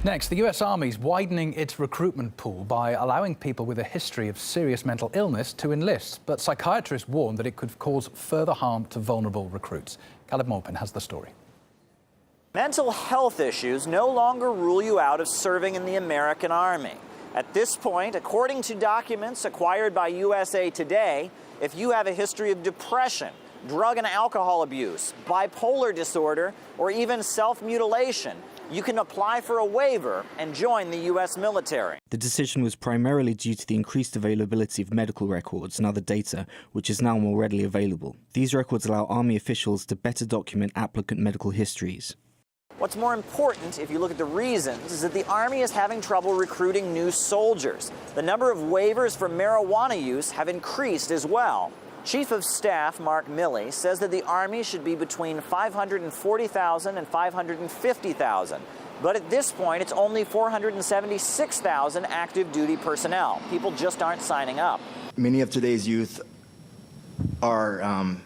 Next, the US Army's widening its recruitment pool by allowing people with a history of serious mental illness to enlist. But psychiatrists warn that it could cause further harm to vulnerable recruits. Caleb Maupin has the story. Mental health issues no longer rule you out of serving in the American Army. At this point, according to documents acquired by USA Today, if you have a history of depression, drug and alcohol abuse, bipolar disorder, or even self-mutilation, you can apply for a waiver and join the U.S. military. The decision was primarily due to the increased availability of medical records and other data, which is now more readily available. These records allow Army officials to better document applicant medical histories. What's more important, if you look at the reasons, is that the Army is having trouble recruiting new soldiers. The number of waivers for marijuana use have increased as well. Chief of Staff Mark Milley says that the Army should be between 540,000 and 550,000. But at this point, it's only 476,000 active duty personnel. People just aren't signing up. Many of today's youth are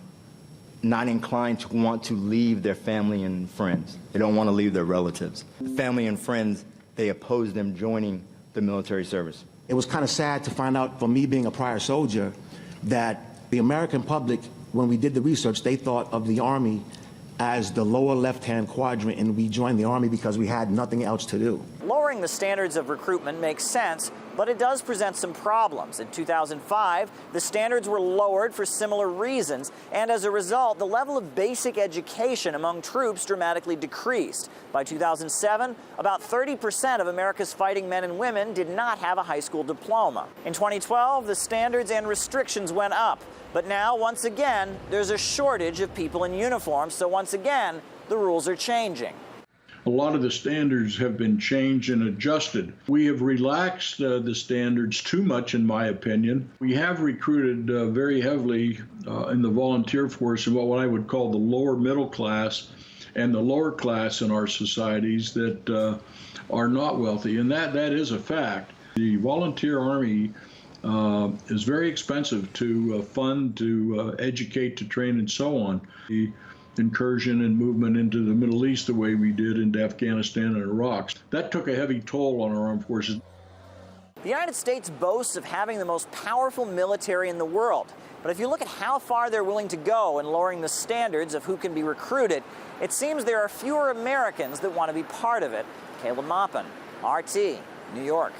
not inclined to want to leave their family and friends. They don't want to leave their relatives. Family and friends, they oppose them joining the military service. It was kind of sad to find out, for me being a prior soldier, that the American public, when we did the research, they thought of the Army as the lower left-hand quadrant, and we joined the Army because we had nothing else to do. Lowering the standards of recruitment makes sense, but it does present some problems. In 2005, the standards were lowered for similar reasons, and as a result, the level of basic education among troops dramatically decreased. By 2007, about 30% of America's fighting men and women did not have a high school diploma. In 2012, the standards and restrictions went up, but now, once again, there's a shortage of people in uniform, so once again, the rules are changing. A lot of the standards have been changed and adjusted. We have relaxed the standards too much, in my opinion. We have recruited very heavily in the volunteer force in what I would call the lower middle class and the lower class in our societies that are not wealthy, and that is a fact. The volunteer army is very expensive to fund, to educate, to train, and so on. The incursion and movement into the Middle East the way we did into Afghanistan and Iraq, that took a heavy toll on our armed forces. The United States boasts of having the most powerful military in the world. But if you look at how far they're willing to go in lowering the standards of who can be recruited, it seems there are fewer Americans that want to be part of it. Caleb Maupin, RT, New York.